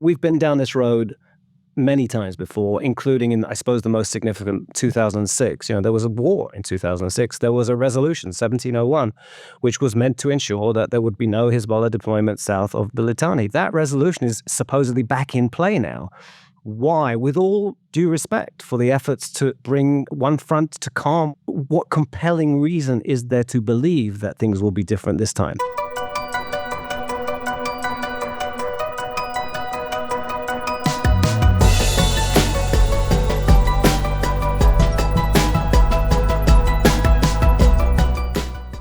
we've been down this road many times before, including in, I suppose, the most significant 2006. There was a war in 2006. There was a resolution, 1701, which was meant to ensure that there would be no Hezbollah deployment south of the Litani. That resolution is supposedly back in play now. Why? With all due respect for the efforts to bring one front to calm, what compelling reason is there to believe that things will be different this time?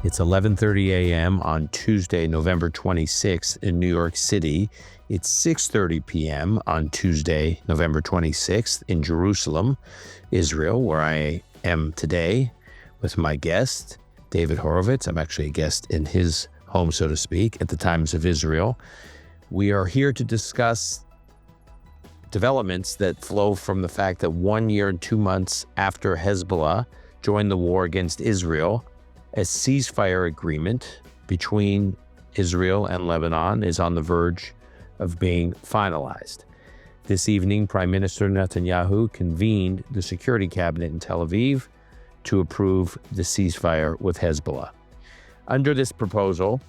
It's 11:30 a.m. on Tuesday, November 26th in New York City. It's 6:30 p.m. on Tuesday, November 26th in Jerusalem, Israel, where I am today with my guest, David Horovitz. I'm actually a guest in his home, so to speak, at the Times of Israel. We are here to discuss developments that flow from the fact that 1 year and 2 months after Hezbollah joined the war against Israel, a ceasefire agreement between Israel and Lebanon is on the verge of being finalized. This evening, Prime Minister Netanyahu convened the Security Cabinet in Tel Aviv to approve the ceasefire with Hezbollah. Under this proposal,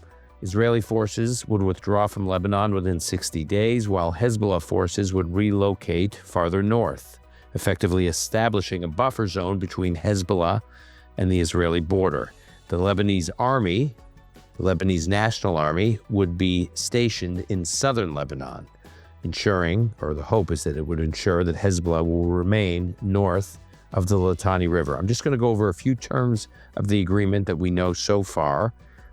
Israeli forces would withdraw from Lebanon within 60 days, while Hezbollah forces would relocate farther north, effectively establishing a buffer zone between Hezbollah and the Israeli border. The Lebanese Army, the Lebanese National Army, would be stationed in southern Lebanon, ensuring, or the hope is that it would ensure that Hezbollah will remain north of the Litani River. I'm just going to go over a few terms of the agreement that we know so far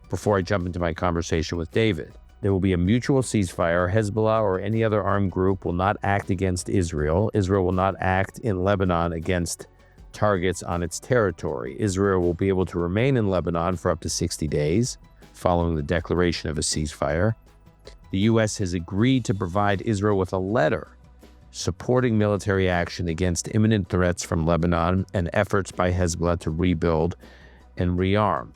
before I jump into my conversation with David. There will be a mutual ceasefire. Hezbollah or any other armed group will not act against Israel. Israel will not act in Lebanon against targets on its territory. Israel will be able to remain in Lebanon for up to 60 days following the declaration of a ceasefire. The U.S. has agreed to provide Israel with a letter supporting military action against imminent threats from Lebanon and efforts by Hezbollah to rebuild and rearm.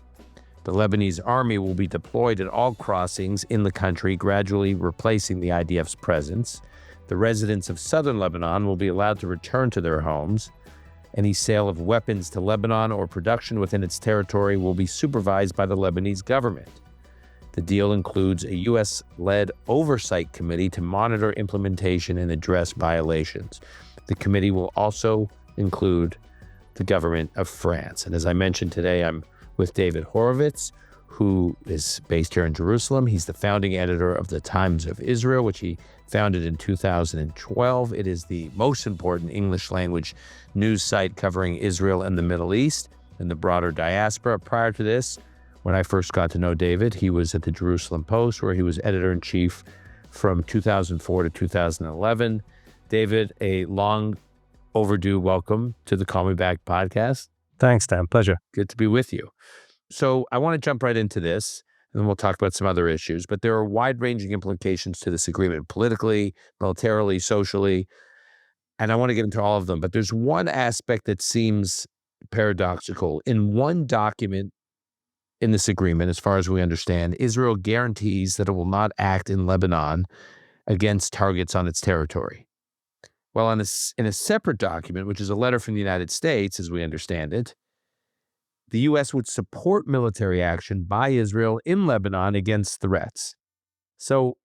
The Lebanese Army will be deployed at all crossings in the country, gradually replacing the IDF's presence. The residents of southern Lebanon will be allowed to return to their homes. Any sale of weapons to Lebanon or production within its territory will be supervised by the Lebanese government. The deal includes a U.S.-led oversight committee to monitor implementation and address violations. The committee will also include the government of France. And as I mentioned today, I'm with David Horovitz, who is based here in Jerusalem. He's the founding editor of the Times of Israel, which he founded in 2012. It is the most important English language news site covering Israel and the Middle East and the broader diaspora. Prior to this, when I first got to know David, he was at the Jerusalem Post, where he was editor-in-chief from 2004 to 2011. David, a long overdue welcome to the Call Me Back podcast. Thanks, Dan. Pleasure. Good to be with you. So I want to jump right into this, and then we'll talk about some other issues. But there are wide-ranging implications to this agreement, politically, militarily, socially, and I want to get into all of them. But there's one aspect that seems paradoxical. In one document in this agreement, as far as we understand, Israel guarantees that it will not act in Lebanon against targets on its territory. Well, in a separate document, which is a letter from the United States, as we understand it, the U.S. would support military action by Israel in Lebanon against threats. So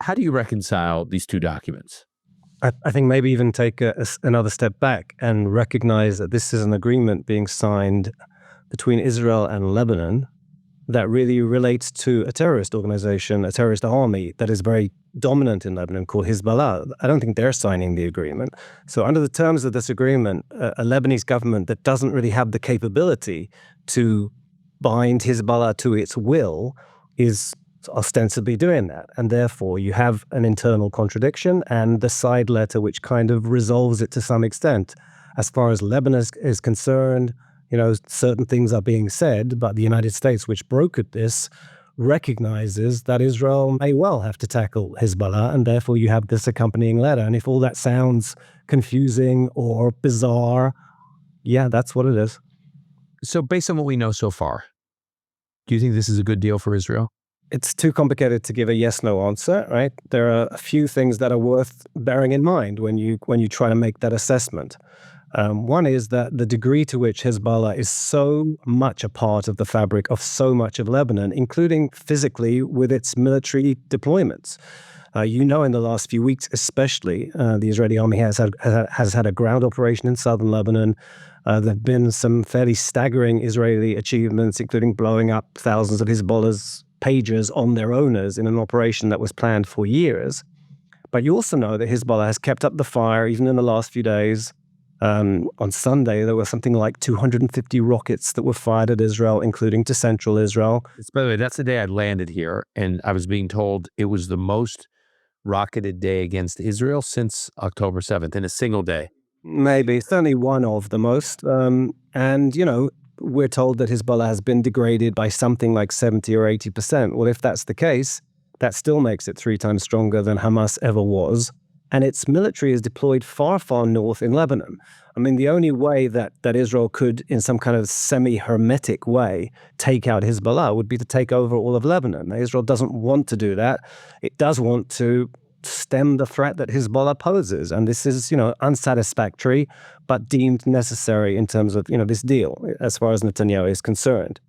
how do you reconcile these two documents? I think maybe even take another step back and recognize that this is an agreement being signed between Israel and Lebanon that really relates to a terrorist organization, a terrorist army that is very dominant in Lebanon called Hezbollah. I don't think they're signing the agreement. So under the terms of this agreement, a Lebanese government that doesn't really have the capability to bind Hezbollah to its will is ostensibly doing that. And therefore, you have an internal contradiction and the side letter which kind of resolves it to some extent. As far as Lebanon is concerned, certain things are being said, but the United States, which brokered this, recognizes that Israel may well have to tackle Hezbollah, and therefore you have this accompanying letter. And if all that sounds confusing or bizarre, yeah, that's what it is. So based on what we know so far, do you think this is a good deal for Israel? It's too complicated to give a yes/no answer, right? There are a few things that are worth bearing in mind when you try to make that assessment. One is that the degree to which Hezbollah is so much a part of the fabric of so much of Lebanon, including physically with its military deployments. In the last few weeks, especially, the Israeli army has had a ground operation in southern Lebanon. There have been some fairly staggering Israeli achievements, including blowing up thousands of Hezbollah's pagers on their owners in an operation that was planned for years. But you also know that Hezbollah has kept up the fire even in the last few days. On Sunday, there were something like 250 rockets that were fired at Israel, including to central Israel. By the way, that's the day I landed here, and I was being told it was the most rocketed day against Israel since October 7th in a single day. Maybe. Certainly one of the most. We're told that Hezbollah has been degraded by something like 70 or 80%. Well, if that's the case, that still makes it 3 times stronger than Hamas ever was. And its military is deployed far, far north in Lebanon. I mean, the only way that Israel could, in some kind of semi-hermetic way, take out Hezbollah would be to take over all of Lebanon. Now, Israel doesn't want to do that. It does want to stem the threat that Hezbollah poses. And this is, unsatisfactory, but deemed necessary in terms of, this deal, as far as Netanyahu is concerned.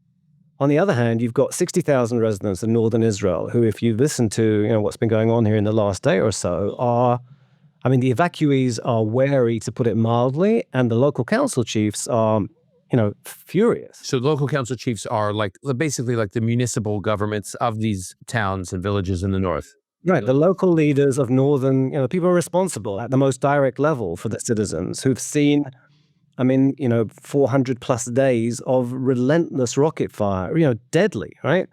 On the other hand, you've got 60,000 residents in northern Israel who, if you listen to what's been going on here in the last day or so, the evacuees are wary, to put it mildly, and the local council chiefs are, furious. So local council chiefs are basically like the municipal governments of these towns and villages in the north. Right. The local leaders of northern, people are responsible at the most direct level for the citizens who've seen 400 plus days of relentless rocket fire, deadly, right?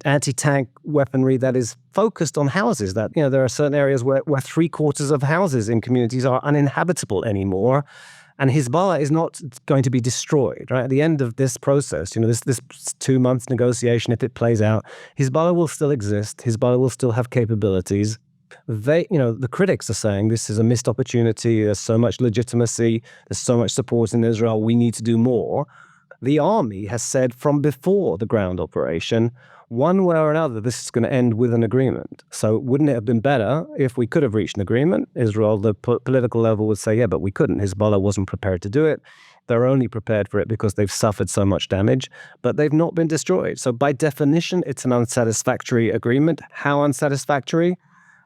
Anti-tank weaponry that is focused on houses that, there are certain areas where 3/4 of houses in communities are uninhabitable anymore. And Hezbollah is not going to be destroyed, right? At the end of this process, this 2 months negotiation, if it plays out, Hezbollah will still exist. Hezbollah will still have capabilities. The critics are saying this is a missed opportunity. There's so much legitimacy. There's so much support in Israel. We need to do more. The army has said from before the ground operation, one way or another, this is going to end with an agreement. So wouldn't it have been better if we could have reached an agreement? Israel, the political level would say, yeah, but we couldn't. Hezbollah wasn't prepared to do it. They're only prepared for it because they've suffered so much damage, but they've not been destroyed. So by definition, it's an unsatisfactory agreement. How unsatisfactory?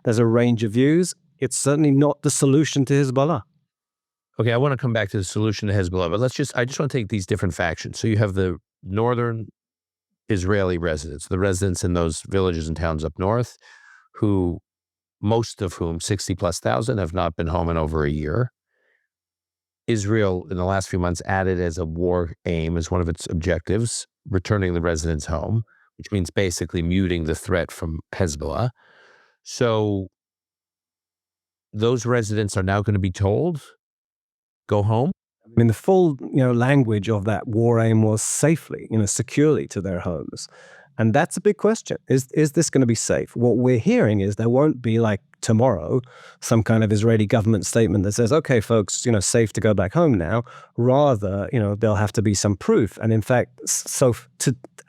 There's a range of views. It's certainly not the solution to Hezbollah. Okay, I want to come back to the solution to Hezbollah, but I just want to take these different factions. So you have the northern Israeli residents, the residents in those villages and towns up north, who most of whom, 60 plus thousand, have not been home in over a year. Israel, in the last few months, added as a war aim, as one of its objectives, returning the residents home, which means basically muting the threat from Hezbollah. So those residents are now going to be told, go home? The full, language of that war aim was safely, securely to their homes. And that's a big question. Is this going to be safe? What we're hearing is there won't be, like tomorrow, some kind of Israeli government statement that says, okay, folks, safe to go back home now. Rather, there'll have to be some proof. And in fact,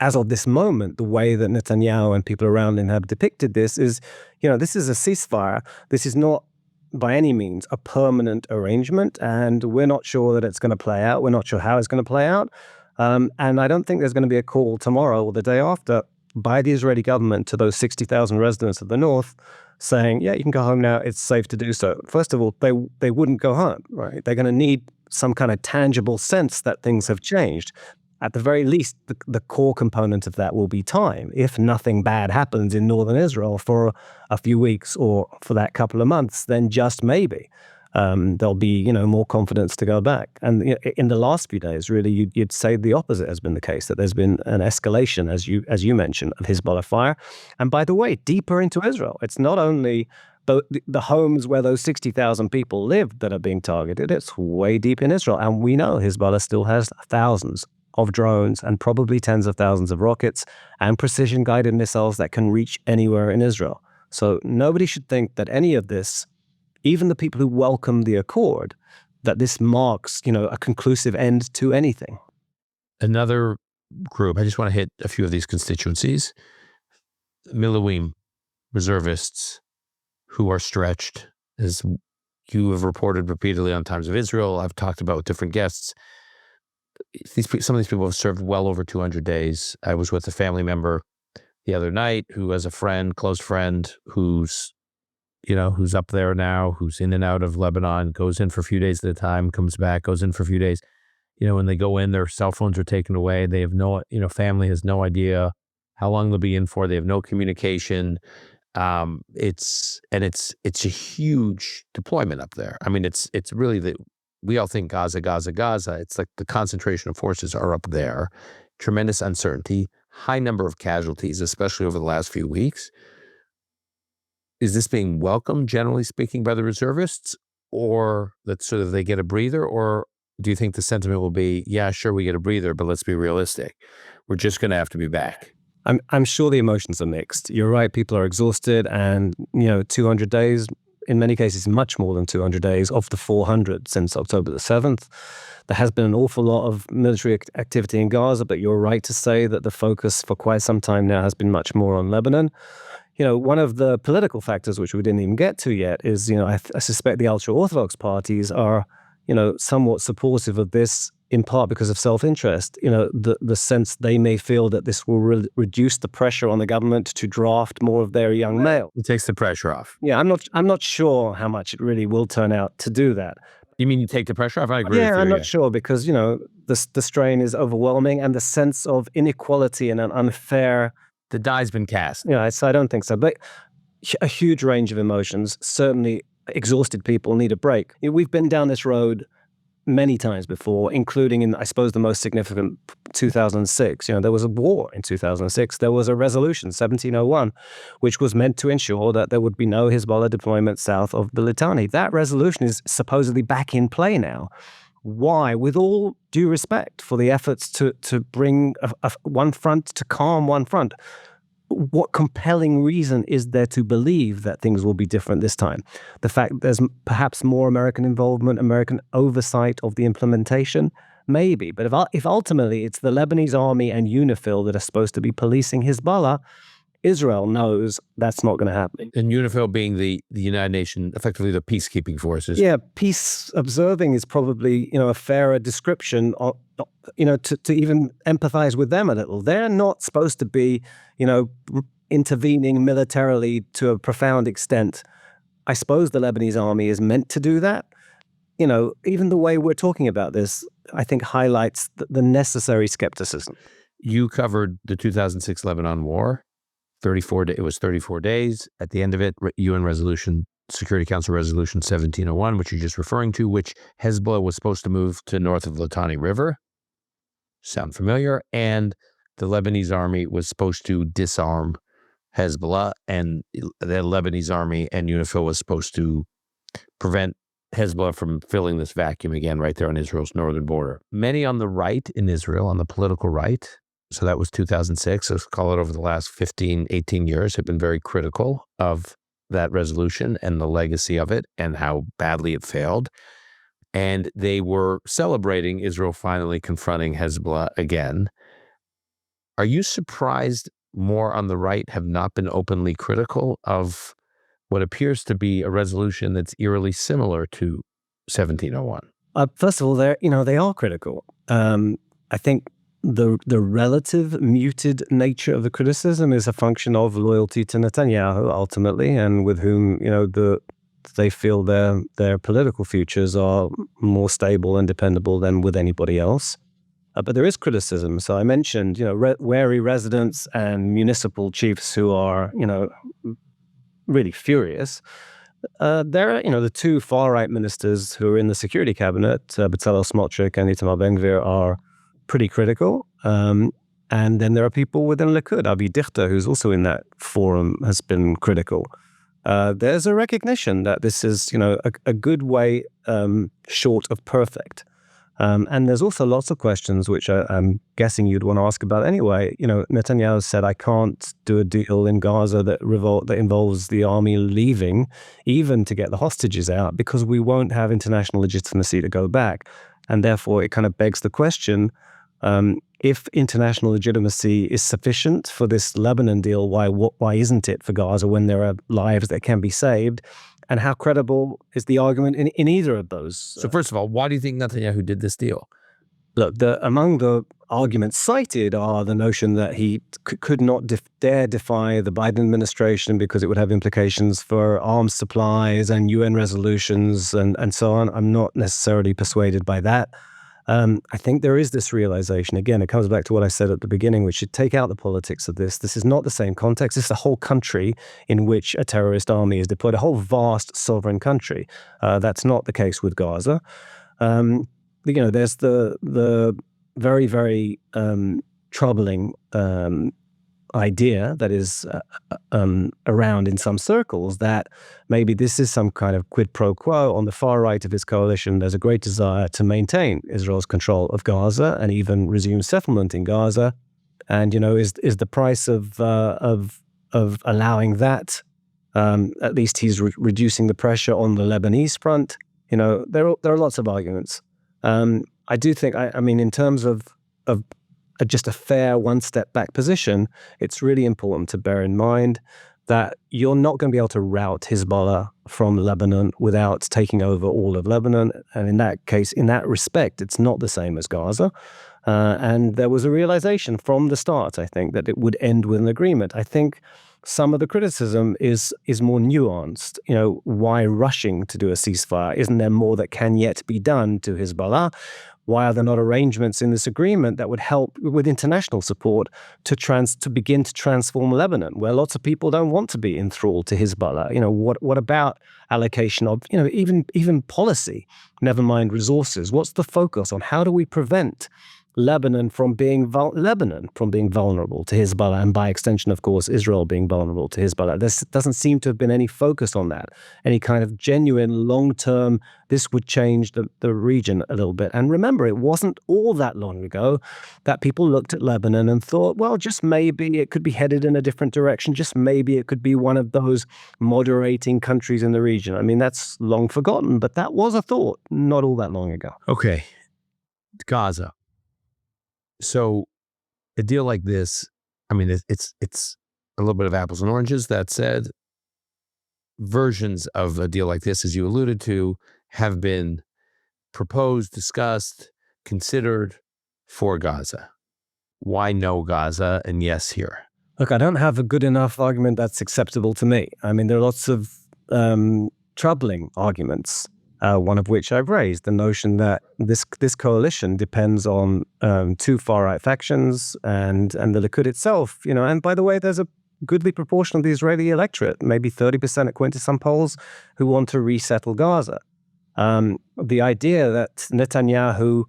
as of this moment, the way that Netanyahu and people around him have depicted this is, this is a ceasefire. This is not by any means a permanent arrangement, and we're not sure that it's going to play out. We're not sure how it's going to play out. And I don't think there's going to be a call tomorrow or the day after by the Israeli government to those 60,000 residents of the north saying, yeah, you can go home now. It's safe to do so. First of all, they wouldn't go home, right? They're going to need some kind of tangible sense that things have changed. At the very least, the core component of that will be time. If nothing bad happens in northern Israel for a few weeks or for that couple of months, then just maybe there'll be more confidence to go back. And in the last few days, really, you'd say the opposite has been the case, that there's been an escalation, as you mentioned, of Hezbollah fire. And by the way, deeper into Israel. It's not only the homes where those 60,000 people live that are being targeted. It's way deep in Israel. And we know Hezbollah still has thousands of drones and probably tens of thousands of rockets and precision-guided missiles that can reach anywhere in Israel. So nobody should think that any of this, even the people who welcome the accord, that this marks, a conclusive end to anything. Another group, I just want to hit a few of these constituencies. Milouim reservists who are stretched, as you have reported repeatedly on Times of Israel. I've talked about with different guests. Some of these people have served well over 200 days. I was with a family member the other night who has a friend, close friend, who's up there now, who's in and out of Lebanon, goes in for a few days at a time, comes back, goes in for a few days. When they go in, their cell phones are taken away. They have family has no idea how long they'll be in for. They have no communication. It's a huge deployment up there. I mean, it's really we all think Gaza. It's like the concentration of forces are up there. Tremendous uncertainty, high number of casualties, especially over the last few weeks. Is this being welcomed, generally speaking, by the reservists, or that sort of they get a breather, or do you think the sentiment will be, yeah, sure, we get a breather, but let's be realistic. We're just going to have to be back? I'm sure the emotions are mixed. You're right. People are exhausted, and 200 days, in many cases, much more than 200 days of the 400 since October the 7th. There has been an awful lot of military activity in Gaza, but you're right to say that the focus for quite some time now has been much more on Lebanon. One of the political factors, which we didn't even get to yet, is, I suspect the ultra-Orthodox parties are, somewhat supportive of this, in part because of self-interest. The sense they may feel that this will reduce the pressure on the government to draft more of their young male. It takes the pressure off. Yeah, I'm not sure how much it really will turn out to do that. You mean you take the pressure off? I agree with you. I'm not sure because, the strain is overwhelming, and the sense of inequality and an unfair... The die's been cast. Yeah, I don't think so. But a huge range of emotions. Certainly, exhausted people need a break. We've been down this road many times before, including in, I suppose, the most significant 2006. There was a war in 2006. There was a resolution, 1701, which was meant to ensure that there would be no Hezbollah deployment south of the Litani. That resolution is supposedly back in play now. Why? With all due respect for the efforts to bring one front, to calm one front, what compelling reason is there to believe that things will be different this time? The fact that there's perhaps more American involvement, American oversight of the implementation? Maybe. But if ultimately it's the Lebanese Army and UNIFIL that are supposed to be policing Hezbollah, Israel knows that's not going to happen. And UNIFIL being the United Nations, effectively the peacekeeping forces. Yeah, peace observing is probably, a fairer description of, to even empathize with them a little. They're not supposed to be, intervening militarily to a profound extent. I suppose the Lebanese army is meant to do that. Even the way we're talking about this, I think highlights the necessary skepticism. You covered the 2006 Lebanon war. It was 34 days. At the end of it, UN resolution, Security Council resolution 1701, which you're just referring to, which Hezbollah was supposed to move to north of Litani River. Sound familiar? And the Lebanese army was supposed to disarm Hezbollah, and the Lebanese army and UNIFIL was supposed to prevent Hezbollah from filling this vacuum again right there on Israel's northern border. Many on the right in Israel, on the political right, so that was 2006, let's call it over the last 15, 18 years, have been very critical of that resolution and the legacy of it and how badly it failed. And they were celebrating Israel finally confronting Hezbollah again. Are you surprised more on the right have not been openly critical of what appears to be a resolution that's eerily similar to 1701? First of all, they are critical. I think the relative muted nature of the criticism is a function of loyalty to Netanyahu ultimately, and with whom they feel their political futures are more stable and dependable than with anybody else. But there is criticism. So I mentioned wary residents and municipal chiefs who are really furious. There are the two far right ministers who are in the security cabinet, Bezalel Smotrich and Itamar Ben-Gvir, are pretty critical. And then there are people within Likud. Avi Dichter, who's also in that forum, has been critical. There's a recognition that this is, a good way short of perfect. And there's also lots of questions which I'm guessing you'd want to ask about anyway. Netanyahu said, I can't do a deal in Gaza that involves the army leaving, even to get the hostages out, because we won't have international legitimacy to go back. And therefore, it kind of begs the question, if international legitimacy is sufficient for this Lebanon deal, why isn't it for Gaza when there are lives that can be saved? And how credible is the argument in either of those? So first of all, why do you think Netanyahu did this deal? Look, among the arguments cited are the notion that he could not dare defy the Biden administration because it would have implications for arms supplies and UN resolutions and so on. I'm not necessarily persuaded by that. I think there is this realization. Again, it comes back to what I said at the beginning. We should take out the politics of this. This is not the same context. This is a whole country in which a terrorist army is deployed, a whole vast sovereign country. That's not the case with Gaza. There's the very, very troubling idea that is around in some circles that maybe this is some kind of quid pro quo on the far right of his coalition. There's a great desire to maintain Israel's control of Gaza and even resume settlement in Gaza. And is the price of allowing that? At least he's reducing the pressure on the Lebanese front. There are lots of arguments. I do think, I mean, in terms of just a fair one-step back position, it's really important to bear in mind that you're not going to be able to rout Hezbollah from Lebanon without taking over all of Lebanon. And in that case, in that respect, it's not the same as Gaza. And there was a realization from the start, I think, that it would end with an agreement. I think some of the criticism is more nuanced. Why rushing to do a ceasefire? Isn't there more that can yet be done to Hezbollah? Why are there not arrangements in this agreement that would help with international support to begin to transform Lebanon, where lots of people don't want to be enthralled to Hezbollah? What about allocation of even policy? Never mind resources. What's the focus on? How do we prevent Lebanon from being vulnerable to Hezbollah, and by extension, of course, Israel being vulnerable to Hezbollah? There doesn't seem to have been any focus on that, any kind of genuine long-term, this would change the region a little bit. And remember, it wasn't all that long ago that people looked at Lebanon and thought, well, just maybe it could be headed in a different direction. Just maybe it could be one of those moderating countries in the region. I mean, that's long forgotten, but that was a thought not all that long ago. Okay, Gaza. So a deal like this, I mean, it's a little bit of apples and oranges. That said, versions of a deal like this, as you alluded to, have been proposed, discussed, considered for Gaza. Why no Gaza and yes here? Look, I don't have a good enough argument that's acceptable to me. I mean, there are lots of troubling arguments. One of which I've raised, the notion that this coalition depends on two far-right factions and the Likud itself. And by the way, there's a goodly proportion of the Israeli electorate, maybe 30% according to some polls, who want to resettle Gaza. The idea that Netanyahu,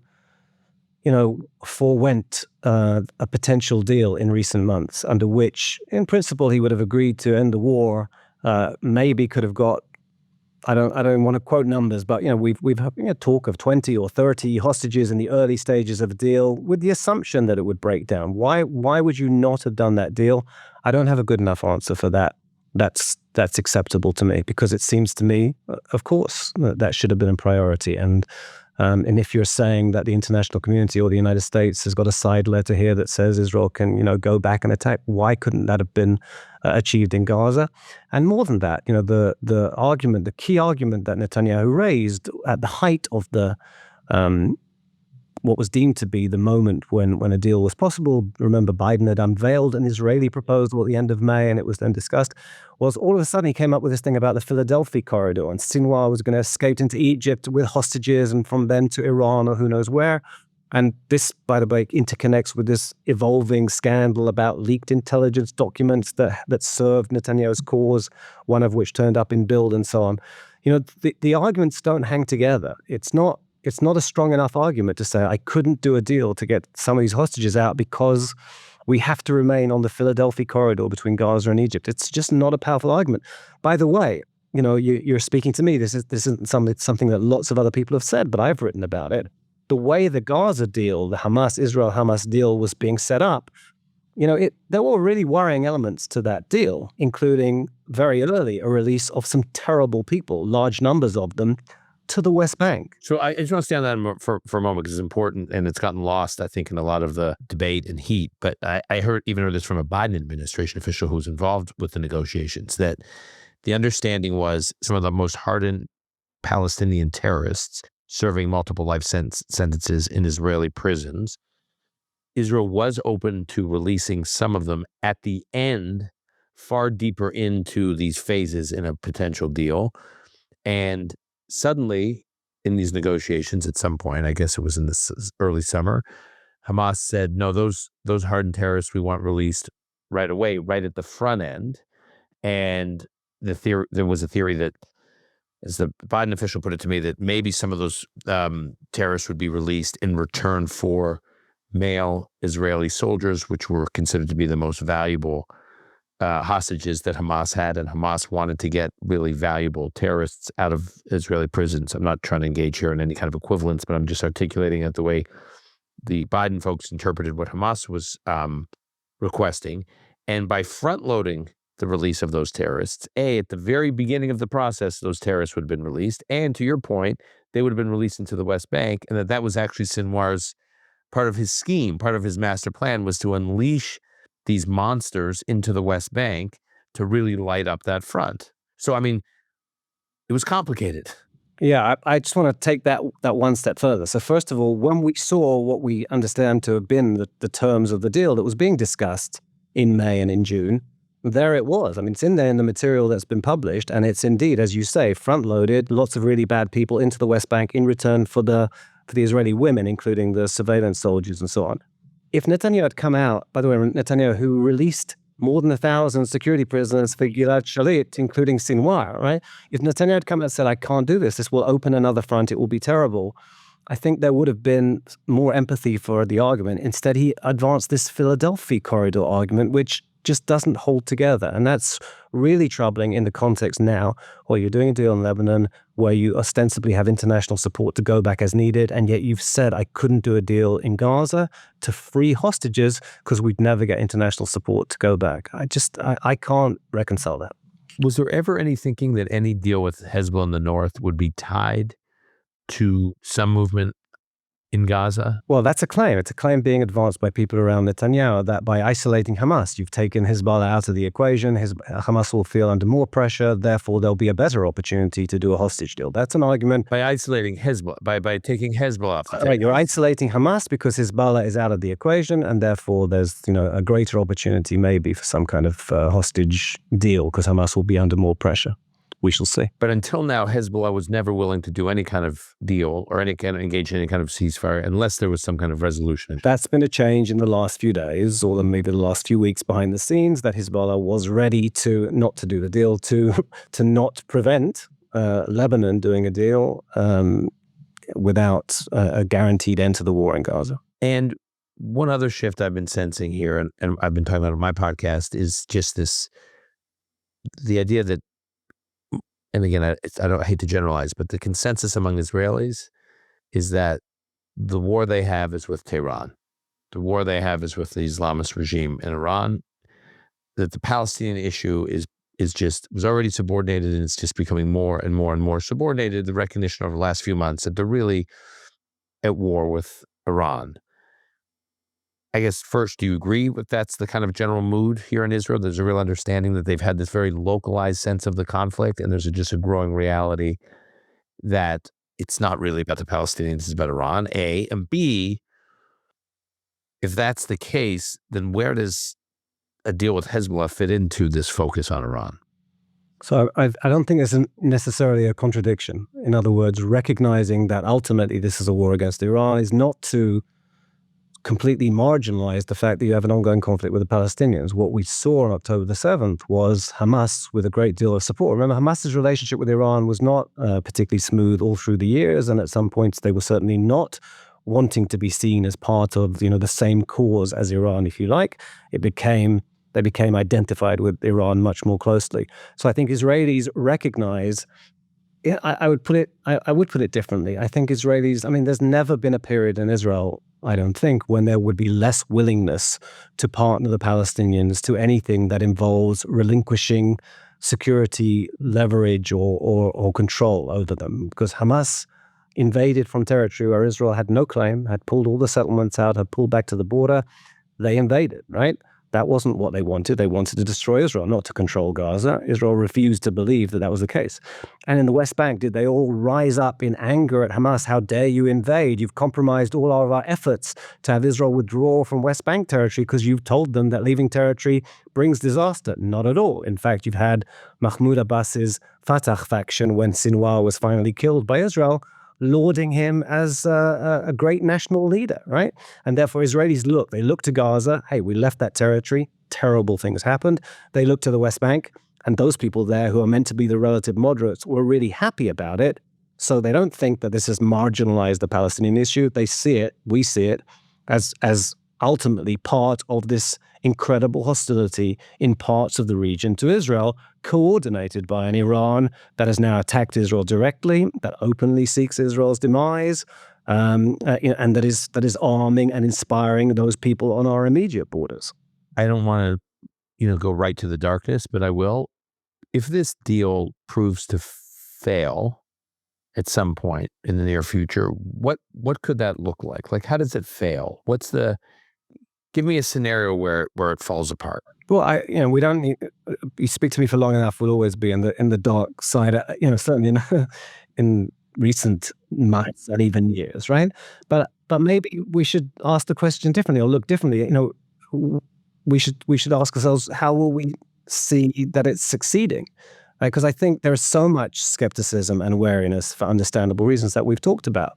forewent a potential deal in recent months under which, in principle, he would have agreed to end the war, maybe could have got, I don't want to quote numbers, but we've had talk of 20 or 30 hostages in the early stages of a deal with the assumption that it would break down. Why would you not have done that deal? I don't have a good enough answer for that. That's acceptable to me, because it seems to me, of course, that should have been a priority. And if you're saying that the international community or the United States has got a side letter here that says Israel can, go back and attack, why couldn't that have been achieved in Gaza? And more than that, the key argument that Netanyahu raised at the height of the what was deemed to be the moment when a deal was possible. Remember, Biden had unveiled an Israeli proposal at the end of May, and it was then discussed. Was all of a sudden he came up with this thing about the Philadelphia corridor, and Sinwar was going to escape into Egypt with hostages, and from then to Iran or who knows where. And this, by the way, interconnects with this evolving scandal about leaked intelligence documents that served Netanyahu's cause, one of which turned up in Bild and so on. The arguments don't hang together. It's not a strong enough argument to say I couldn't do a deal to get some of these hostages out because we have to remain on the Philadelphia corridor between Gaza and Egypt. It's just not a powerful argument. By the way, you're speaking to me. This isn't something that lots of other people have said, but I've written about it. The way the Gaza deal, the Israel-Hamas deal, was being set up, there were really worrying elements to that deal, including very early a release of some terrible people, large numbers of them, to the West Bank. So I just want to stay on that for a moment because it's important and it's gotten lost, I think, in a lot of the debate and heat. But I heard this from a Biden administration official who was involved with the negotiations, that the understanding was some of the most hardened Palestinian terrorists serving multiple life sentences in Israeli prisons. Israel was open to releasing some of them at the end, far deeper into these phases in a potential deal. And suddenly, in these negotiations at some point, I guess it was in this early summer, Hamas said, no, those hardened terrorists we want released right away, right at the front end. And there was a theory that, as the Biden official put it to me, that maybe some of those terrorists would be released in return for male Israeli soldiers, which were considered to be the most valuable hostages that Hamas had, and Hamas wanted to get really valuable terrorists out of Israeli prisons. I'm not trying to engage here in any kind of equivalence, but I'm just articulating it the way the Biden folks interpreted what Hamas was requesting. And by front-loading the release of those terrorists, at the very beginning of the process, those terrorists would have been released, and to your point, they would have been released into the West Bank, and that was actually Sinwar's part of his scheme, part of his master plan was to unleash these monsters into the West Bank to really light up that front. So, I mean, it was complicated. Yeah, I just want to take that one step further. So first of all, when we saw what we understand to have been the terms of the deal that was being discussed in May and in June, there it was. I mean, it's in there in the material that's been published, and it's indeed, as you say, front-loaded, lots of really bad people into the West Bank in return for the Israeli women, including the surveillance soldiers and so on. If Netanyahu had come out, by the way, Netanyahu, who released more than 1,000 security prisoners for Gilad Shalit, including Sinwar, right? If Netanyahu had come out and said, I can't do this will open another front, it will be terrible, I think there would have been more empathy for the argument. Instead, he advanced this Philadelphia corridor argument, which just doesn't hold together. And that's really troubling in the context now where you're doing a deal in Lebanon, where you ostensibly have international support to go back as needed, and yet you've said, I couldn't do a deal in Gaza to free hostages because we'd never get international support to go back. I can't reconcile that. Was there ever any thinking that any deal with Hezbollah in the north would be tied to some movement in Gaza? Well, that's a claim. It's a claim being advanced by people around Netanyahu that by isolating Hamas, you've taken Hezbollah out of the equation. Hamas will feel under more pressure. Therefore, there'll be a better opportunity to do a hostage deal. That's an argument. By isolating Hezbollah, by taking Hezbollah off the table. Right, you're isolating Hamas because Hezbollah is out of the equation, and therefore there's a greater opportunity maybe for some kind of hostage deal because Hamas will be under more pressure. We shall see. But until now, Hezbollah was never willing to do any kind of deal or engage in any kind of ceasefire unless there was some kind of resolution. That's been a change in the last few days, or maybe the last few weeks behind the scenes, that Hezbollah was ready to not to do the deal, to not prevent Lebanon doing a deal without a guaranteed end to the war in Gaza. And one other shift I've been sensing here, and I've been talking about on my podcast, is just the idea that, and again, I hate to generalize, but the consensus among Israelis is that the war they have is with Tehran. The war they have is with the Islamist regime in Iran. That the Palestinian issue was already subordinated, and it's just becoming more and more and more subordinated. The recognition over the last few months that they're really at war with Iran. I guess first, do you agree with that's the kind of general mood here in Israel? There's a real understanding that they've had this very localized sense of the conflict, and there's just a growing reality that it's not really about the Palestinians, it's about Iran, A. And B, if that's the case, then where does a deal with Hezbollah fit into this focus on Iran? So I don't think there's necessarily a contradiction. In other words, recognizing that ultimately this is a war against Iran is not to completely marginalize the fact that you have an ongoing conflict with the Palestinians. What we saw on October the 7th was Hamas with a great deal of support. Remember, Hamas's relationship with Iran was not particularly smooth all through the years, and at some points they were certainly not wanting to be seen as part of the same cause as Iran, if you like. They became identified with Iran much more closely. So I think Israelis recognize. Yeah, I would put it differently. I think Israelis, there's never been a period in Israel, I don't think, when there would be less willingness to partner the Palestinians to anything that involves relinquishing security leverage or control over them, because Hamas invaded from territory where Israel had no claim, had pulled all the settlements out, had pulled back to the border. They invaded, right? That wasn't what they wanted. They wanted to destroy Israel, not to control Gaza. Israel refused to believe that that was the case. And in the West Bank, did they all rise up in anger at Hamas? How dare you invade? You've compromised all of our efforts to have Israel withdraw from West Bank territory because you've told them that leaving territory brings disaster. Not at all. In fact, you've had Mahmoud Abbas's Fatah faction, when Sinwar was finally killed by Israel, lauding him as a great national leader, right? And therefore, Israelis look to Gaza. Hey, we left that territory. Terrible things happened. They look to the West Bank, and those people there who are meant to be the relative moderates were really happy about it. So they don't think that this has marginalized the Palestinian issue. They see it, we see it, as ultimately part of this incredible hostility in parts of the region to Israel, coordinated by an Iran that has now attacked Israel directly, that openly seeks Israel's demise, and that is arming and inspiring those people on our immediate borders. I don't want to, go right to the darkness, but I will. If this deal proves to fail at some point in the near future, what could that look like? Like, how does it fail? Give me a scenario where it falls apart. Well, we don't need. You speak to me for long enough, we'll always be in the dark side. Certainly in recent months and even years, right? But maybe we should ask the question differently or look differently. We should ask ourselves, how will we see that it's succeeding? Because I think there is so much skepticism and wariness for understandable reasons that we've talked about.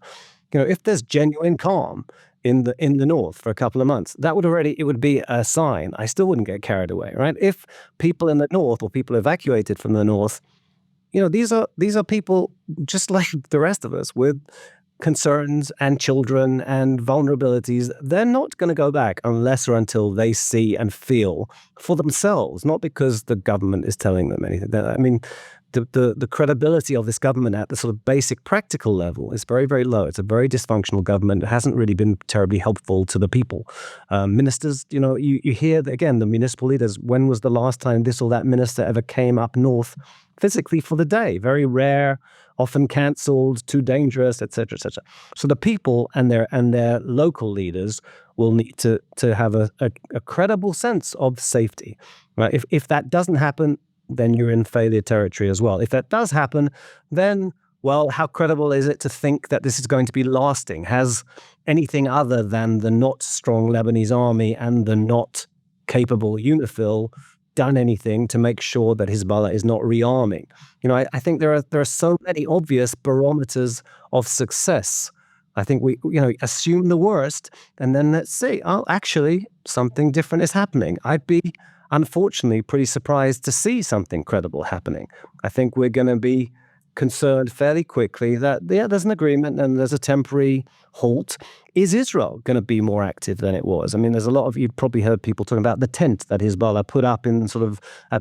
If there's genuine calm in the north for a couple of months, it would be a sign. I still wouldn't get carried away, right? If people in the north or people evacuated from the north, these are people just like the rest of us with concerns and children and vulnerabilities. They're not going to go back unless or until they see and feel for themselves, not because the government is telling them anything. I mean, the credibility of this government at the sort of basic practical level is very, very low. It's a very dysfunctional government. It hasn't really been terribly helpful to the people. Ministers, you hear, again, the municipal leaders, when was the last time this or that minister ever came up north physically for the day? Very rare, often cancelled, too dangerous, et cetera, et cetera. So the people and their local leaders will need to have a credible sense of safety. Right? If that doesn't happen, then you're in failure territory as well. If that does happen, then, well, how credible is it to think that this is going to be lasting? Has anything other than the not strong Lebanese army and the not capable UNIFIL done anything to make sure that Hezbollah is not rearming? I think there are so many obvious barometers of success. I think we assume the worst and then let's see, actually something different is happening. I'd be unfortunately pretty surprised to see something credible happening. I think we're going to be concerned fairly quickly that, there's an agreement and there's a temporary halt. Is Israel going to be more active than it was? I mean, there's a lot of, you've probably heard people talking about the tent that Hezbollah put up in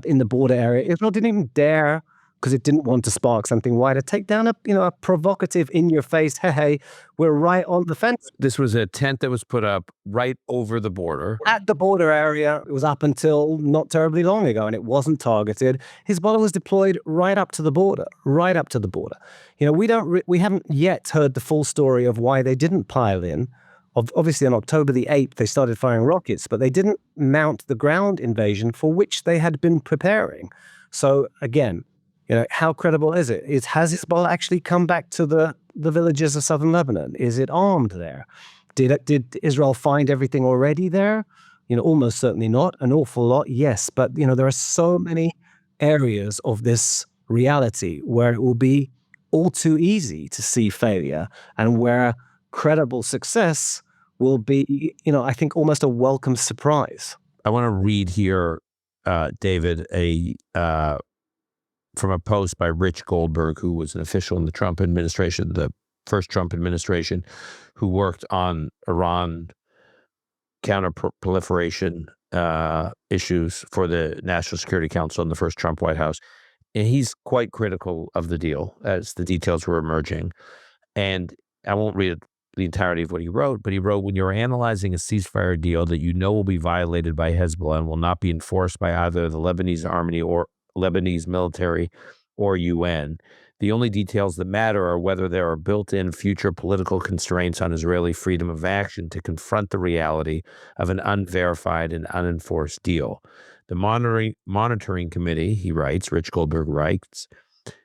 in the border area. Israel didn't even dare, because it didn't want to spark something wider, take down a provocative, in-your-face, hey, we're right on the fence. This was a tent that was put up right over the border. At the border area. It was up until not terribly long ago, and it wasn't targeted. Hezbollah was deployed right up to the border. We haven't yet heard the full story of why they didn't pile in. Obviously, on October the 8th, they started firing rockets, but they didn't mount the ground invasion for which they had been preparing. So again, how credible is it? Has Hezbollah actually come back to the villages of southern Lebanon? Is it armed there? Did Israel find everything already there? Almost certainly not. An awful lot, yes. But, there are so many areas of this reality where it will be all too easy to see failure and where credible success will be, I think, almost a welcome surprise. I want to read here, David, from a post by Rich Goldberg, who was an official in the Trump administration, the first Trump administration, who worked on Iran counter-proliferation issues for the National Security Council in the first Trump White House. And he's quite critical of the deal as the details were emerging. And I won't read the entirety of what he wrote, but he wrote, when you're analyzing a ceasefire deal that will be violated by Hezbollah and will not be enforced by either the Lebanese Army Lebanese military or UN. The only details that matter are whether there are built-in future political constraints on Israeli freedom of action to confront the reality of an unverified and unenforced deal. The monitoring committee, he writes, Rich Goldberg writes,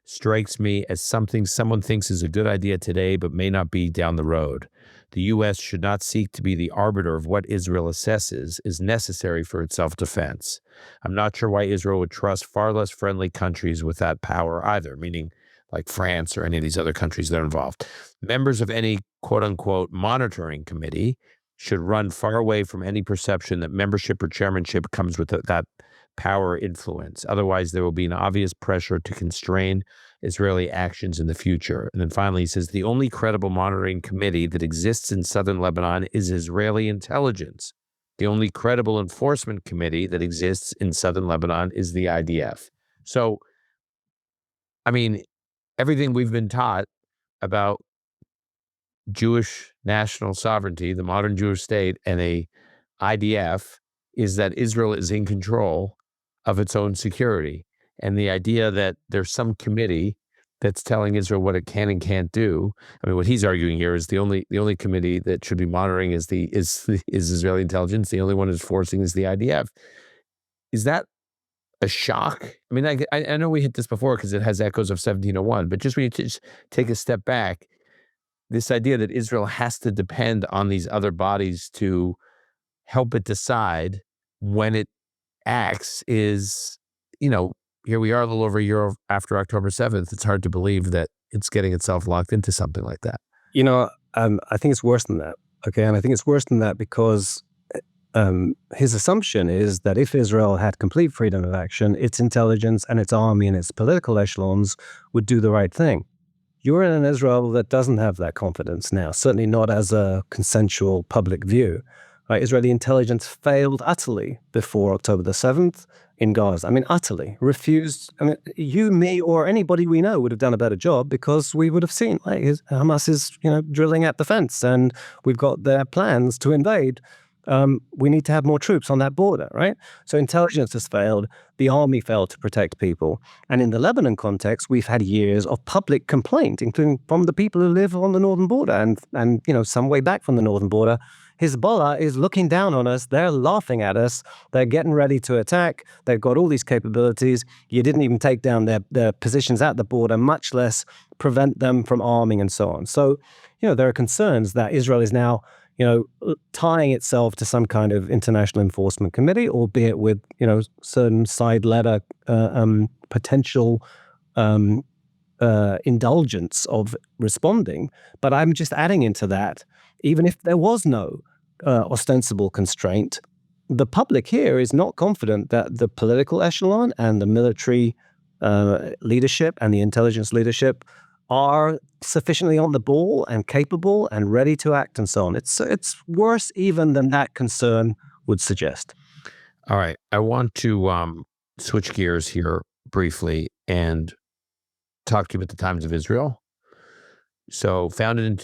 strikes me as something someone thinks is a good idea today, but may not be down the road. The U.S. should not seek to be the arbiter of what Israel assesses is necessary for its self-defense. I'm not sure why Israel would trust far less friendly countries with that power either, meaning like France or any of these other countries that are involved. Members of any quote-unquote monitoring committee should run far away from any perception that membership or chairmanship comes with that power influence. Otherwise, there will be an obvious pressure to constrain Israeli actions in the future. And then finally, he says, the only credible monitoring committee that exists in southern Lebanon is Israeli intelligence. The only credible enforcement committee that exists in southern Lebanon is the IDF. So, I mean, everything we've been taught about Jewish national sovereignty, the modern Jewish state, and a IDF is that Israel is in control of its own security. And the idea that there's some committee that's telling Israel what it can and can't do. I mean, what he's arguing here is the only committee that should be monitoring is Israeli intelligence. The only one who's forcing is the IDF. Is that a shock? I mean, I know we hit this before because it has echoes of 1701, but just when you just take a step back, this idea that Israel has to depend on these other bodies to help it decide when it acts is, here we are a little over a year after October 7th. It's hard to believe that it's getting itself locked into something like that. I think it's worse than that. Okay. And I think it's worse than that because his assumption is that if Israel had complete freedom of action, its intelligence and its army and its political echelons would do the right thing. You're in an Israel that doesn't have that confidence now, certainly not as a consensual public view. Right? Israeli intelligence failed utterly before October the 7th in Gaza. I mean, utterly refused. I mean, you, me, or anybody we know would have done a better job because we would have seen like Hamas is, drilling at the fence and we've got their plans to invade. We need to have more troops on that border, right? So intelligence has failed. The army failed to protect people. And in the Lebanon context, we've had years of public complaint, including from the people who live on the northern border and some way back from the northern border. Hezbollah is looking down on us. They're laughing at us. They're getting ready to attack. They've got all these capabilities. You didn't even take down their positions at the border, much less prevent them from arming and so on. So, there are concerns that Israel is now tying itself to some kind of international enforcement committee, albeit with, certain side letter potential indulgence of responding. But I'm just adding into that, even if there was no ostensible constraint, the public here is not confident that the political echelon and the military leadership and the intelligence leadership are sufficiently on the ball and capable and ready to act and so on. It's worse even than that concern would suggest. All right. I want to switch gears here briefly and talk to you about the Times of Israel. So founded in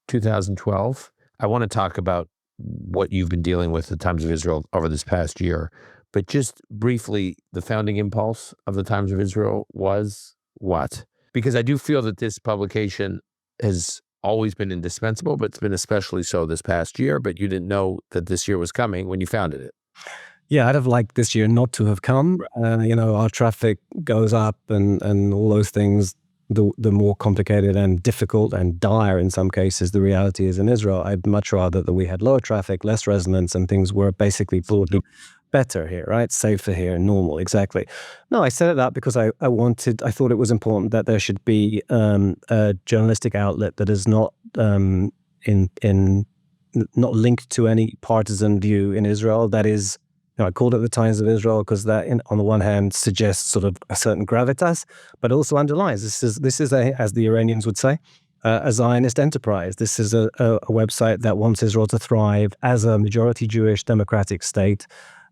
2012, I want to talk about what you've been dealing with the Times of Israel over this past year. But just briefly, the founding impulse of the Times of Israel was what? Because I do feel that this publication has always been indispensable, but it's been especially so this past year. But you didn't know that this year was coming when you founded it. Yeah, I'd have liked this year not to have come. Our traffic goes up and all those things, the more complicated and difficult and dire in some cases the reality is in Israel. I'd much rather that we had lower traffic, less resonance, and things were basically broadly better here, right? Safer here, normal, exactly. No, I set it up because I thought it was important that there should be a journalistic outlet that is not not linked to any partisan view in Israel. That is, I called it the Times of Israel because that, on the one hand, suggests sort of a certain gravitas, but also underlines this is a, as the Iranians would say, a Zionist enterprise. This is a website that wants Israel to thrive as a majority Jewish democratic state.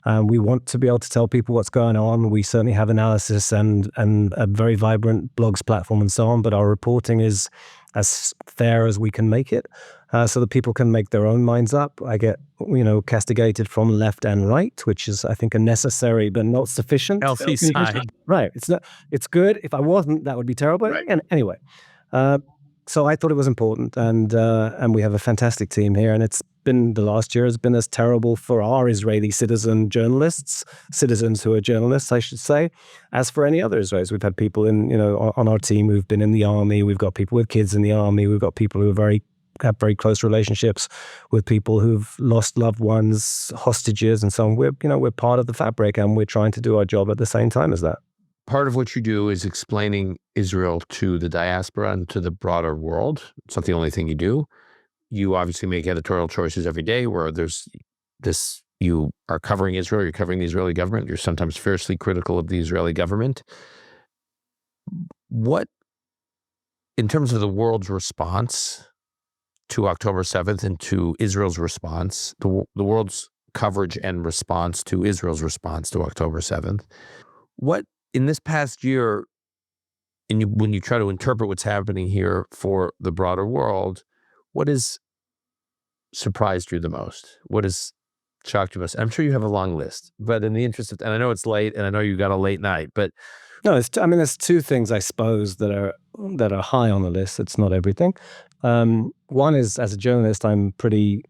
We want to be able to tell people what's going on. We certainly have analysis and a very vibrant blogs platform and so on, but our reporting is as fair as we can make it, so that people can make their own minds up. I get, castigated from left and right, which is, I think, a necessary but not sufficient. Healthy side. Right. It's good. If I wasn't, that would be terrible. Right. And anyway, so I thought it was important, and we have a fantastic team here, and it's been, the last year has been as terrible for our Israeli citizens who are journalists, I should say, as for any other Israelis. We've had people on our team who've been in the army. We've got people with kids in the army. We've got people who have very close relationships with people who've lost loved ones, hostages, and so on. We're part of the fabric, and we're trying to do our job at the same time as that. Part of what you do is explaining Israel to the diaspora and to the broader world. It's not the only thing you do. You obviously make editorial choices every day where there's this, you are covering Israel, you're covering the Israeli government, you're sometimes fiercely critical of the Israeli government. What, in terms of the world's response to October 7th and to Israel's response, the world's coverage and response to Israel's response to October 7th, what, in this past year, when you try to interpret what's happening here for the broader world, what has surprised you the most? What has shocked you most? I'm sure you have a long list, but in the interest of, and I know it's late, and I know you got a late night, but no, there's two things, I suppose, that are high on the list. It's not everything. One is, as a journalist, I'm pretty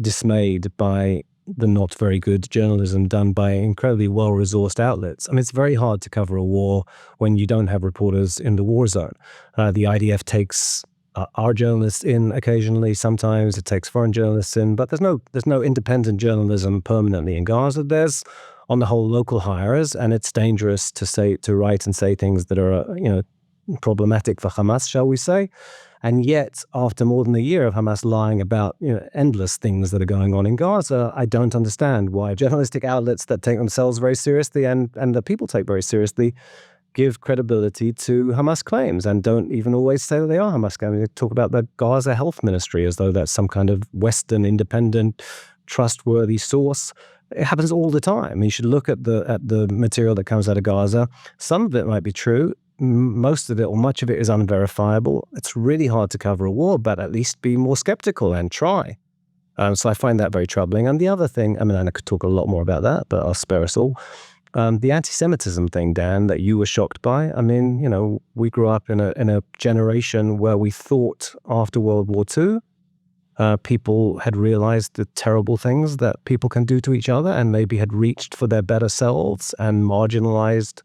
dismayed by the not very good journalism done by incredibly well-resourced outlets. I mean, it's very hard to cover a war when you don't have reporters in the war zone. The IDF takes our journalists in occasionally. Sometimes it takes foreign journalists in, but there's no independent journalism permanently in Gaza. There's, on the whole, local hires, and it's dangerous to write and say things that are problematic for Hamas, shall we say. And yet, after more than a year of Hamas lying about endless things that are going on in Gaza, I don't understand why journalistic outlets that take themselves very seriously and the people take very seriously give credibility to Hamas claims and don't even always say that they are Hamas claims. They talk about the Gaza Health Ministry as though that's some kind of Western, independent, trustworthy source. It happens all the time. You should look at the material that comes out of Gaza. Some of it might be true. Most of it, or much of it, is unverifiable. It's really hard to cover a war, but at least be more skeptical and try. So I find that very troubling. And the other thing, I mean, I could talk a lot more about that, but I'll spare us all. The anti-Semitism thing, Dan, that you were shocked by. I mean, we grew up in a generation where we thought after World War II, people had realized the terrible things that people can do to each other and maybe had reached for their better selves and marginalized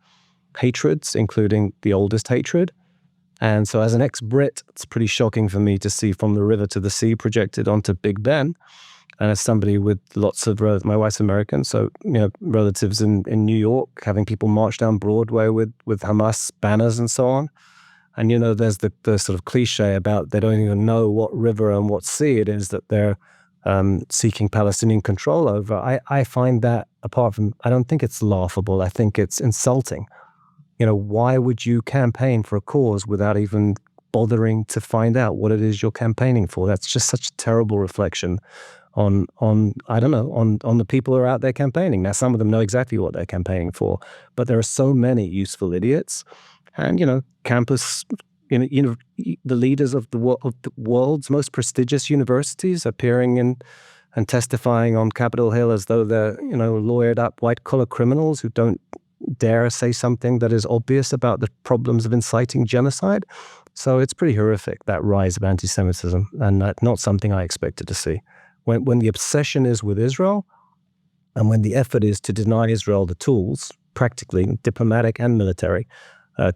hatreds, including the oldest hatred. And so as an ex-Brit, it's pretty shocking for me to see From the River to the Sea projected onto Big Ben. And as somebody with lots of my wife's American, so relatives in New York, having people march down Broadway with Hamas banners and so on. And there's the sort of cliche about they don't even know what river and what sea it is that they're seeking Palestinian control over. I find that, apart from, I don't think it's laughable, I think it's insulting. Why would you campaign for a cause without even bothering to find out what it is you're campaigning for? That's just such a terrible reflection on the people who are out there campaigning. Now, some of them know exactly what they're campaigning for, but there are so many useful idiots. And, campus, the leaders of the world's most prestigious universities appearing in and testifying on Capitol Hill as though they're, lawyered up white-collar criminals who don't dare say something that is obvious about the problems of inciting genocide. So it's pretty horrific, that rise of anti-Semitism, and not something I expected to see. When the obsession is with Israel, and when the effort is to deny Israel the tools, practically diplomatic and military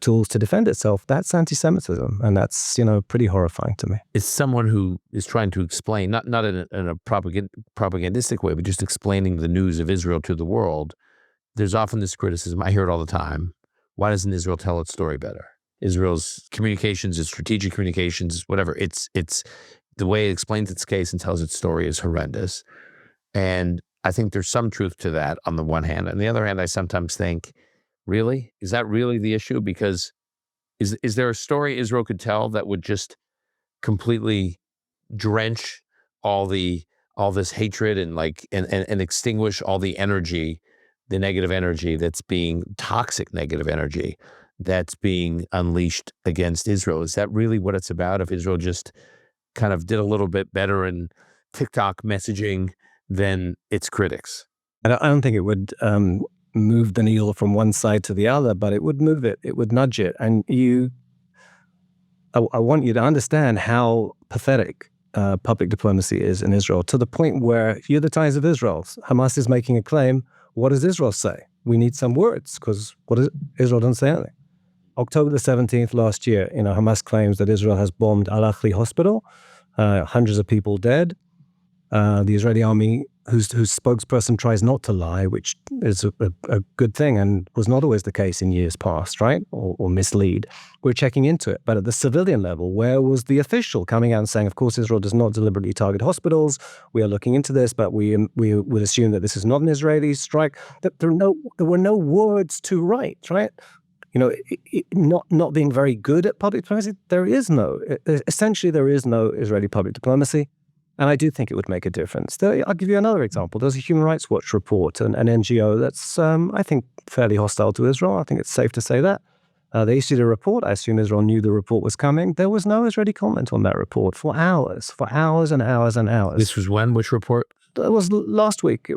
tools to defend itself, that's anti-Semitism, and that's pretty horrifying to me. It's someone who is trying to explain, not in a propagandistic way, but just explaining the news of Israel to the world. There's often this criticism, I hear it all the time, why doesn't Israel tell its story better? Israel's communications, its strategic communications, whatever, it's the way it explains its case and tells its story is horrendous. And I think there's some truth to that on the one hand. On the other hand, I sometimes think, really? Is that really the issue? Because is there a story Israel could tell that would just completely drench all this hatred and extinguish all the energy, the negative energy that's being toxic negative energy that's being unleashed against Israel. Is that really what it's about? If Israel just kind of did a little bit better in TikTok messaging than its critics? I don't think it would move the needle from one side to the other, but it would move it. It would nudge it. And I want you to understand how pathetic public diplomacy is in Israel, to the point where if you're the Times of Israel, Hamas is making a claim. What does Israel say? We need some words, because Israel doesn't say anything. October the 17th last year, Hamas claims that Israel has bombed Al-Ahli hospital, hundreds of people dead. The Israeli army, whose spokesperson tries not to lie, which is a good thing and was not always the case in years past, right? Or mislead. We're checking into it. But at the civilian level, where was the official coming out and saying, of course, Israel does not deliberately target hospitals. We are looking into this, but we would assume that this is not an Israeli strike. That there were no words to write, right? Not being very good at public diplomacy, essentially there is no Israeli public diplomacy. And I do think it would make a difference. I'll give you another example. There's a Human Rights Watch report, an NGO that's, I think, fairly hostile to Israel. I think it's safe to say that. They issued a report. I assume Israel knew the report was coming. There was no Israeli comment on that report for hours and hours and hours. This was when? Which report? It was last week.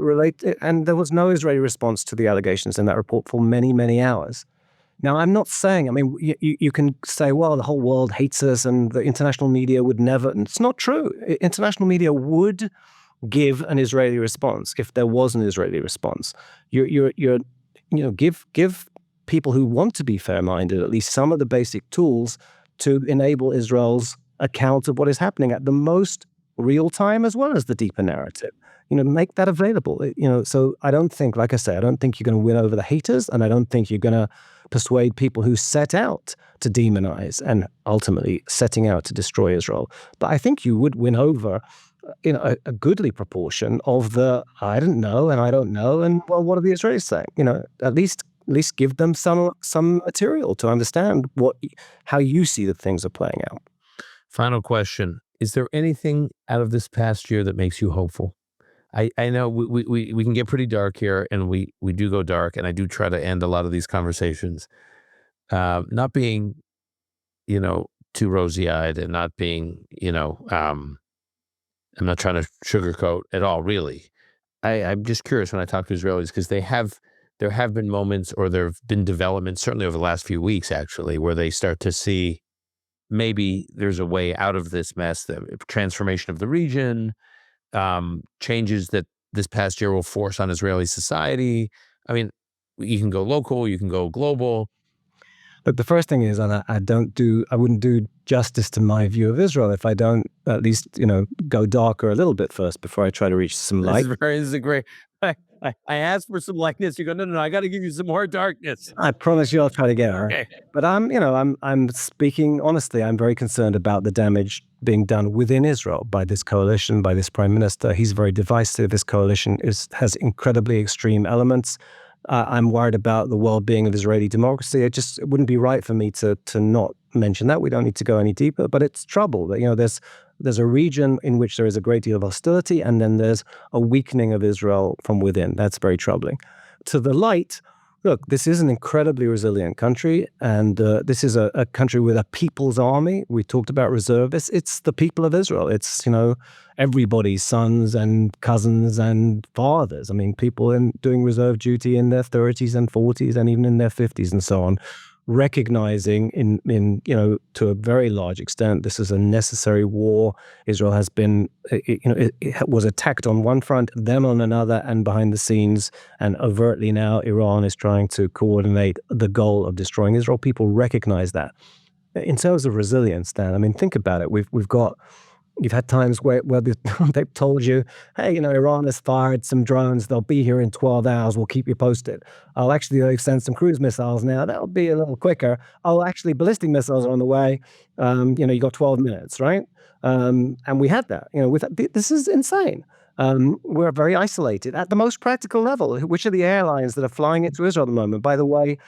And there was no Israeli response to the allegations in that report for many, many hours. Now, I'm not saying, you can say, well, the whole world hates us and the international media would never. And it's not true. International media would give an Israeli response if there was an Israeli response. Give people who want to be fair-minded at least some of the basic tools to enable Israel's account of what is happening at the most real time as well as the deeper narrative. Make that available. So I don't think, like I say, I don't think you're going to win over the haters, and I don't think you're going to persuade people who set out to demonize and ultimately setting out to destroy Israel. But I think you would win over a goodly proportion of the I don't know and I don't know, and well, what are the Israelis saying? At least give them some material to understand how you see that things are playing out. Final question. Is there anything out of this past year that makes you hopeful? I know we can get pretty dark here, and we do go dark, and I do try to end a lot of these conversations not being, too rosy-eyed, and not being, I'm not trying to sugarcoat at all, really. I'm just curious when I talk to Israelis, because there have been moments, or there have been developments, certainly over the last few weeks, actually, where they start to see maybe there's a way out of this mess, the transformation of the region, changes that this past year will force on Israeli society. You can go local, you can go global. But the first thing is, and I wouldn't do justice to my view of Israel if I don't at least, go darker a little bit first before I try to reach some light. This is a great. I asked for some lightness. You go, no, I got to give you some more darkness. I promise you I'll try to get her. Okay. But I'm speaking honestly. I'm very concerned about the damage being done within Israel by this coalition, by this prime minister. He's very divisive. This coalition has incredibly extreme elements. I'm worried about the well-being of Israeli democracy. It wouldn't be right for me to not mention that. We don't need to go any deeper, but it's trouble. There's a region in which there is a great deal of hostility, and then there's a weakening of Israel from within. That's very troubling. To the light, look, this is an incredibly resilient country, and this is a country with a people's army. We talked about reservists. It's the people of Israel. It's, everybody's sons and cousins and fathers. People doing reserve duty in their 30s and 40s and even in their 50s and so on, recognizing in to a very large extent, this is a necessary war. Israel has been, it was attacked on one front, then on another, and behind the scenes, and overtly now Iran is trying to coordinate the goal of destroying Israel. People recognize that. In terms of resilience, Dan, think about it. You've had times where they've told you, hey, Iran has fired some drones. They'll be here in 12 hours. We'll keep you posted. Oh, actually, they've sent some cruise missiles now. That'll be a little quicker. Oh, actually, ballistic missiles are on the way. You got 12 minutes, right? And we had that. This is insane. We're very isolated at the most practical level. Which are the airlines that are flying into Israel at the moment? By the way,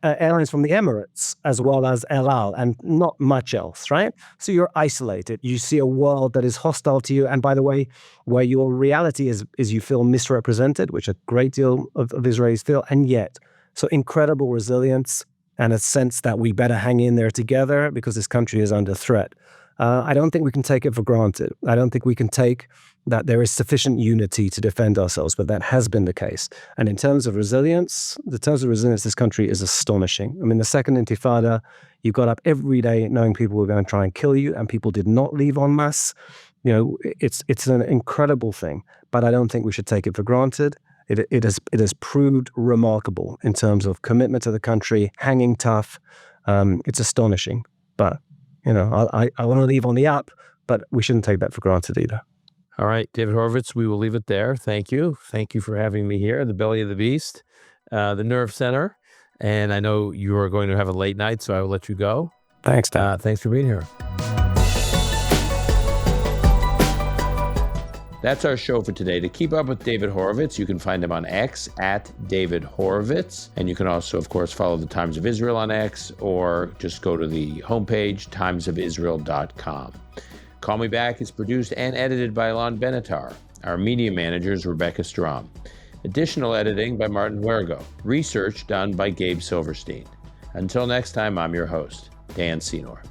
airlines from the Emirates as well as El Al, and not much else, right? So you're isolated. You see a world that is hostile to you, and by the way, where your reality is you feel misrepresented, which a great deal of Israelis feel, and yet, so incredible resilience. and a sense that we better hang in there together because this country is under threat. I don't think we can take it for granted. I don't think we can take that there is sufficient unity to defend ourselves, but that has been the case. And in terms of resilience, this country is astonishing. I mean, the second Intifada, you got up every day knowing people were going to try and kill you, and people did not leave en masse. It's an incredible thing, but I don't think we should take it for granted. It has proved remarkable in terms of commitment to the country, hanging tough. It's astonishing, but I want to leave on the up, but we shouldn't take that for granted either. All right, David Horovitz, we will leave it there. Thank you. Thank you for having me here, the belly of the beast, the nerve center. And I know you are going to have a late night, so I will let you go. Thanks, Dan. Thanks for being here. That's our show for today. To keep up with David Horovitz, you can find him on X at David Horovitz. And you can also, of course, follow the Times of Israel on X, or just go to the homepage, timesofisrael.com. Call Me Back is produced and edited by Alon Benatar. Our media manager is Rebecca Strom. Additional editing by Martin Huergo. Research done by Gabe Silverstein. Until next time, I'm your host, Dan Senor.